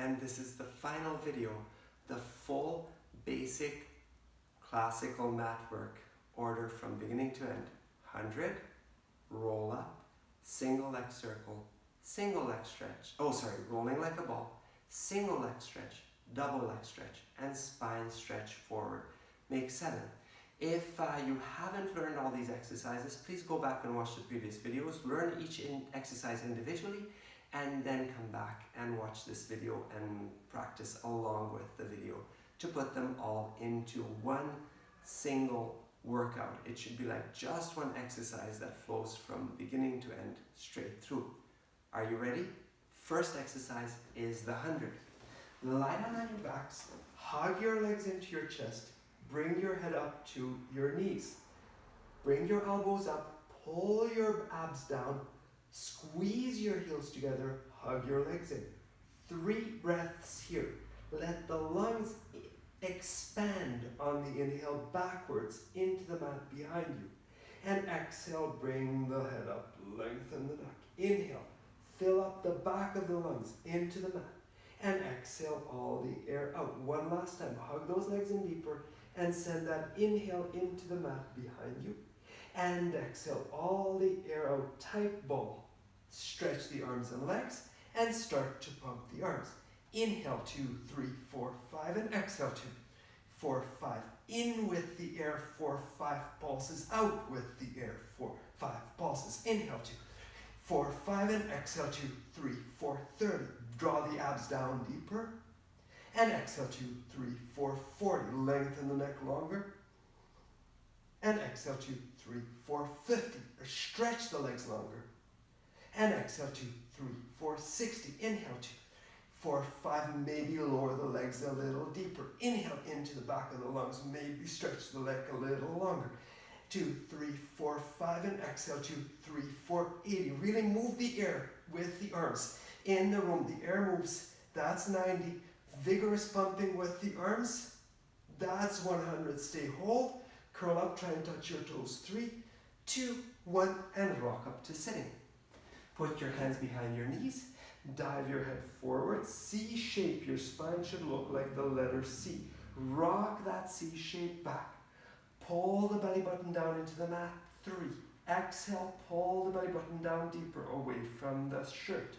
and this is the final video, the full basic classical mat work order from beginning to end. 100, roll up, single leg circle, single leg stretch, rolling like a ball, single leg stretch, double leg stretch, and spine stretch forward. Make 7. If you haven't learned all these exercises, please go back and watch the previous videos, learn each exercise individually, and then come back and watch this video and practice along with the video to put them all into one single workout. It should be like just one exercise that flows from beginning to end straight through. Are you ready? First exercise is the 100. Lie down on your backs, hug your legs into your chest, bring your head up to your knees. Bring your elbows up, pull your abs down, squeeze your heels together, hug your legs in. 3 breaths here. Let the lungs expand on the inhale backwards into the mat behind you. And exhale, bring the head up, lengthen the neck. Inhale, fill up the back of the lungs into the mat. And exhale all the air out. One last time, hug those legs in deeper and send that inhale into the mat behind you. And exhale all the air out, tight ball. Stretch the arms and legs and start to pump the arms. Inhale 2, 3, 4, 5 and exhale 2, 4, 5. In with the air, 4, 5 pulses. Out with the air, 4, 5 pulses. Inhale 2, 4, 5 and exhale 2, 3, 4, 30. Draw the abs down deeper. And exhale 2, 3, 4, 40. Lengthen the neck longer. And exhale 2, 3, 4, 50. Or stretch the legs longer. And exhale 2, 3, 4, 60. Inhale 2, 4, 5. Maybe lower the legs a little deeper. Inhale into the back of the lungs. Maybe stretch the leg a little longer. 2, 3, 4, 5. And exhale 2, 3, 4, 80. Really move the air with the arms. In the room, the air moves. That's 90. Vigorous pumping with the arms. That's 100. Stay hold. Curl up. Try and touch your toes. 3, 2, 1. And rock up to sitting. Put your hands behind your knees. Dive your head forward. C shape. Your spine should look like the letter C. Rock that C shape back. Pull the belly button down into the mat. 3. Exhale. Pull the belly button down deeper away from the shirt.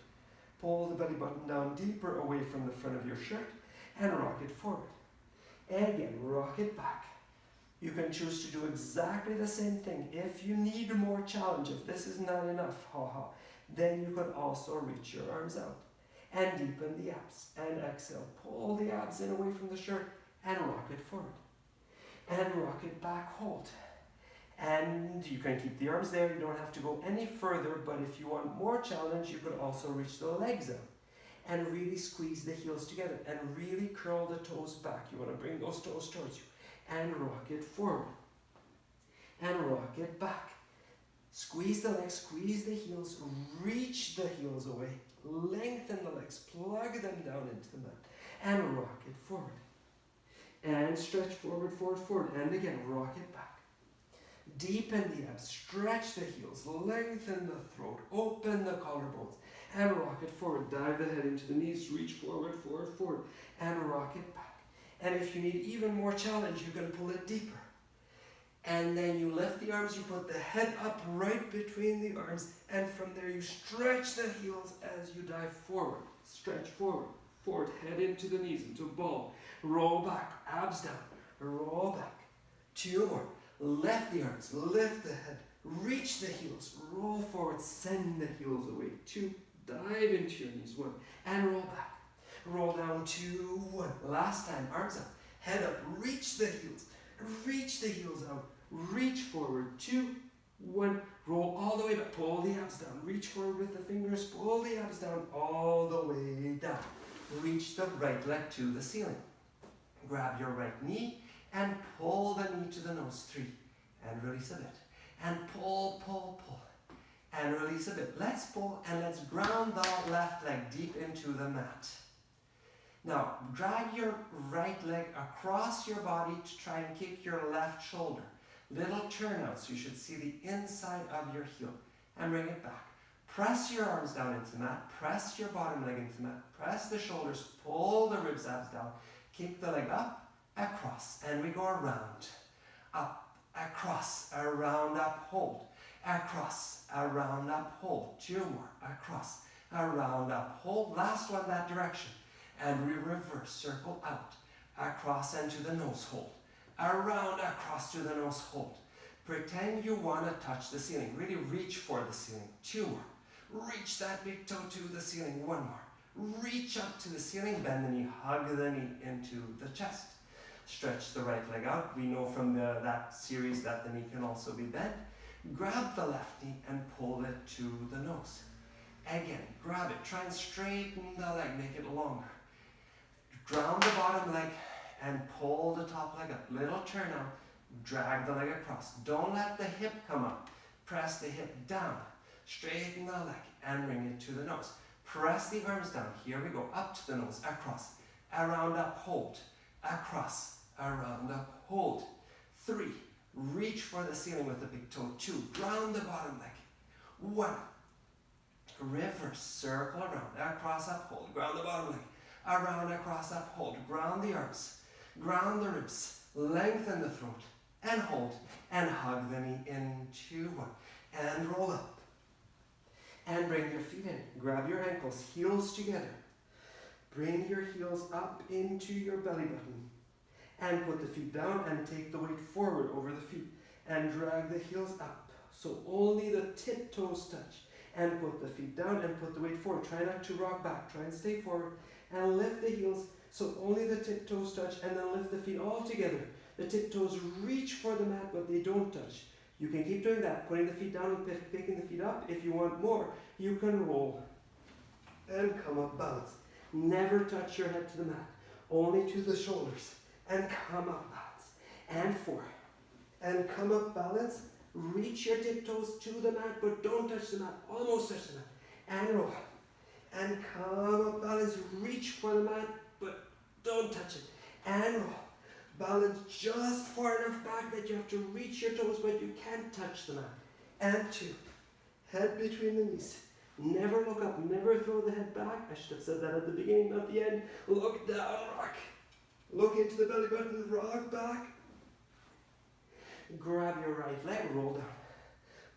Pull the belly button down deeper away from the front of your shirt and rock it forward. And again, rock it back. You can choose to do exactly the same thing. If you need more challenge, if this is not enough, then you could also reach your arms out and deepen the abs. And exhale, pull the abs in away from the shirt and rock it forward. And rock it back, hold. And you can keep the arms there, you don't have to go any further, but if you want more challenge, you could also reach the legs out and really squeeze the heels together and really curl the toes back. You want to bring those toes towards you and rock it forward and rock it back. Squeeze the legs, squeeze the heels, reach the heels away, lengthen the legs, plug them down into the mat and rock it forward. And stretch forward, forward, forward, and again, rock it back. Deepen the abs, stretch the heels, lengthen the throat, open the collarbones, and rock it forward. Dive the head into the knees, reach forward, forward, forward, and rock it back. And if you need even more challenge, you can pull it deeper. And then you lift the arms, you put the head up right between the arms, and from there you stretch the heels as you dive forward. Stretch forward, forward, head into the knees, into ball. Roll back, abs down, roll back. 2 more. Lift the arms, lift the head, reach the heels, roll forward, send the heels away. 2, dive into your knees. 1, and roll back. Roll down, 2, 1. Last time, arms up, head up, reach the heels out, reach forward. 2, 1, roll all the way back, pull the abs down, reach forward with the fingers, pull the abs down all the way down. Reach the right leg to the ceiling. Grab your right knee and pull the knee to the nose. 3, and release a bit. And pull, pull, pull. And release a bit. Let's pull and let's ground the left leg deep into the mat. Now, drag your right leg across your body to try and kick your left shoulder. Little turnouts. You should see the inside of your heel. And bring it back. Press your arms down into the mat, press your bottom leg into the mat, press the shoulders, pull the ribs, abs down, kick the leg up, across, and we go around, up, across, around, up, hold, across, around, up, hold, 2 more, across, around, up, hold, last one that direction, and we reverse, circle out, across and to the nose, hold, around, across to the nose, hold. Pretend you want to touch the ceiling, really reach for the ceiling, 2 more. Reach that big toe to the ceiling, 1 more. Reach up to the ceiling, bend the knee, hug the knee into the chest. Stretch the right leg out. We know from that series that the knee can also be bent. Grab the left knee and pull it to the nose. Again, grab it. Try and straighten the leg, make it longer. Ground the bottom leg and pull the top leg up. Little turn out. Drag the leg across. Don't let the hip come up. Press the hip down. Straighten the leg and bring it to the nose. Press the arms down. Here we go. Up to the nose. Across. Around, up, hold. Across. Around, up, hold. 3. Reach for the ceiling with the big toe. 2. Ground the bottom leg. 1. Reverse. Circle around. Across, up, hold. Ground the bottom leg. Around, across, up, hold. Ground the arms. Ground the ribs. Lengthen the throat. And hold. And hug the knee into 1. And roll up. And bring your feet in. Grab your ankles, heels together. Bring your heels up into your belly button. And put the feet down and take the weight forward over the feet. And drag the heels up. So only the tip toes touch. And put the feet down and put the weight forward. Try not to rock back. Try and stay forward. And lift the heels so only the tip toes touch. And then lift the feet all together. The tip toes reach for the mat, but they don't touch. You can keep doing that, putting the feet down and picking the feet up. If you want more, you can roll and come up, balance. Never touch your head to the mat, only to the shoulders, and come up, balance. And 4, and come up, balance. Reach your tiptoes to the mat, but don't touch the mat, almost touch the mat. And roll, and come up, balance. Reach for the mat, but don't touch it. And roll. Balance just far enough back that you have to reach your toes, but you can't touch the mat. And 2. Head between the knees. Never look up, never throw the head back. I should have said that at the beginning, not the end. Look down, rock. Look into the belly button, rock back. Grab your right leg, roll down.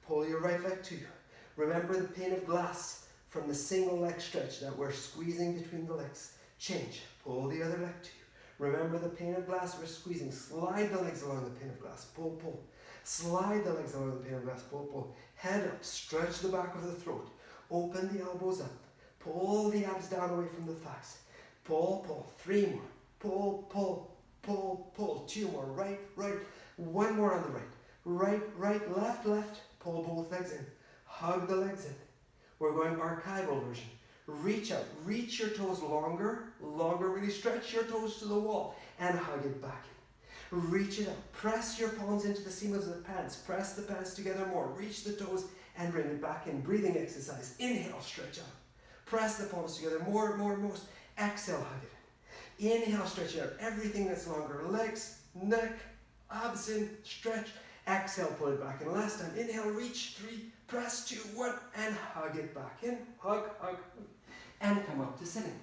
Pull your right leg to you. Remember the pane of glass from the single leg stretch that we're squeezing between the legs. Change, pull the other leg to you. Remember the pane of glass we're squeezing. Slide the legs along the pane of glass. Pull, pull. Slide the legs along the pane of glass. Pull, pull. Head up. Stretch the back of the throat. Open the elbows up. Pull the abs down away from the thighs. Pull, pull. 3 more. Pull, pull, pull, pull. 2 more. Right, right. 1 more on the right. Right, right, left, left. Pull both legs in. Hug the legs in. We're going archival version. Reach out, reach your toes longer, really stretch your toes to the wall and hug it back in. Reach it up, press your palms into the seam of the pants, press the pants together more, reach the toes and bring it back in. Breathing exercise, inhale, stretch out. Press the palms together more, most. Exhale, hug it in. Inhale, stretch out, everything that's longer, legs, neck, abs in, stretch. Exhale, pull it back in. Last time, inhale, reach, 3, press, 2, 1, and hug it back in. Hug, hug, hug. And come up to sitting.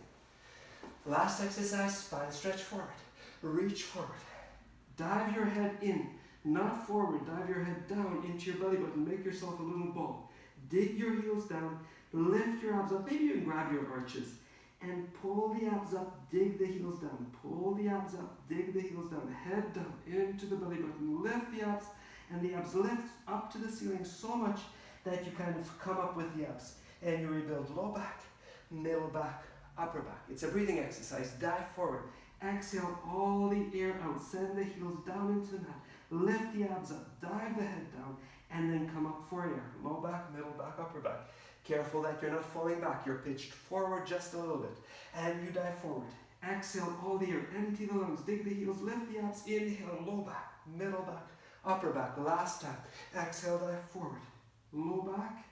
Last exercise, spine stretch forward. Reach forward. Dive your head in, not forward. Dive your head down into your belly button. Make yourself a little ball. Dig your heels down. Lift your abs up. Maybe you can grab your arches. And pull the abs up. Dig the heels down. Pull the abs up. Dig the heels down. Head down into the belly button. Lift the abs. And the abs lift up to the ceiling so much that you kind of come up with the abs. And you rebuild low back, middle back, upper back. It's a breathing exercise. Dive forward. Exhale all the air out. Send the heels down into the mat. Lift the abs up. Dive the head down. And then come up for air. Low back, middle back, upper back. Careful that you're not falling back. You're pitched forward just a little bit. And you dive forward. Exhale all the air. Empty the lungs. Dig the heels. Lift the abs. Inhale. Low back, middle back, upper back. Last time. Exhale, dive forward. Low back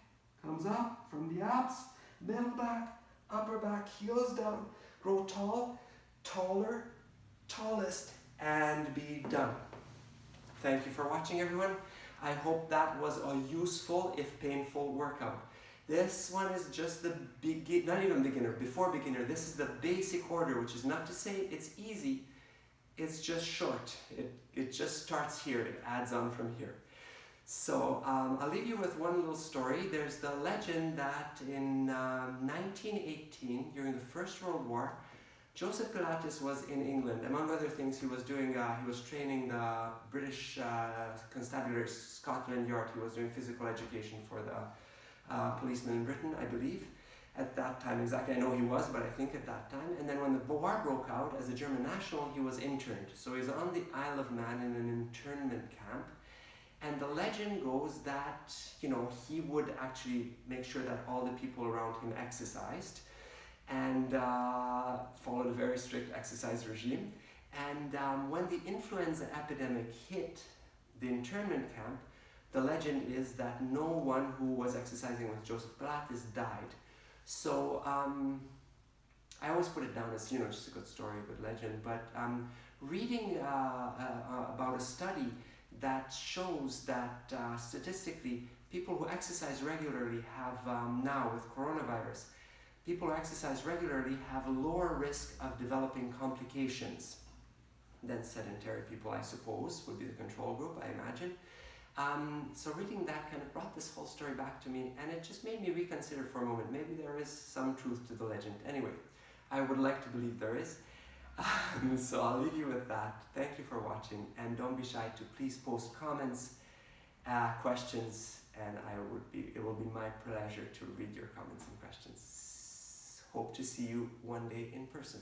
comes up from the abs. Middle back, upper back, heels down. Grow tall, taller, tallest, and be done. Thank you for watching, everyone. I hope that was a useful, if painful, workout. This one is just the not even beginner, before beginner. This is the basic order, which is not to say it's easy. It's just short. It just starts here. It adds on from here. So I'll leave you with one little story. There's the legend that in 1918, during the First World War, Joseph Pilates was in England. Among other things, he was training the British Constabulary Scotland Yard. He was doing physical education for the policemen in Britain, I believe. At that time, exactly, I know he was, but I think at that time. And then when the war broke out, as a German national, he was interned. So he's on the Isle of Man in an internment camp. And the legend goes that, you know, he would actually make sure that all the people around him exercised and followed a very strict exercise regime. And when the influenza epidemic hit the internment camp, the legend is that no one who was exercising with Joseph Pilates died. So I always put it down as, you know, just a good story, a good legend. But reading about a study that shows that statistically, people who exercise regularly have now with coronavirus, people who exercise regularly have a lower risk of developing complications than sedentary people, I suppose, would be the control group, I imagine. So reading that kind of brought this whole story back to me, and it just made me reconsider for a moment. Maybe there is some truth to the legend. Anyway, I would like to believe there is. So I'll leave you with that. Thank you for watching, and don't be shy to please post comments, questions, and it will be my pleasure to read your comments and questions. Hope to see you one day in person.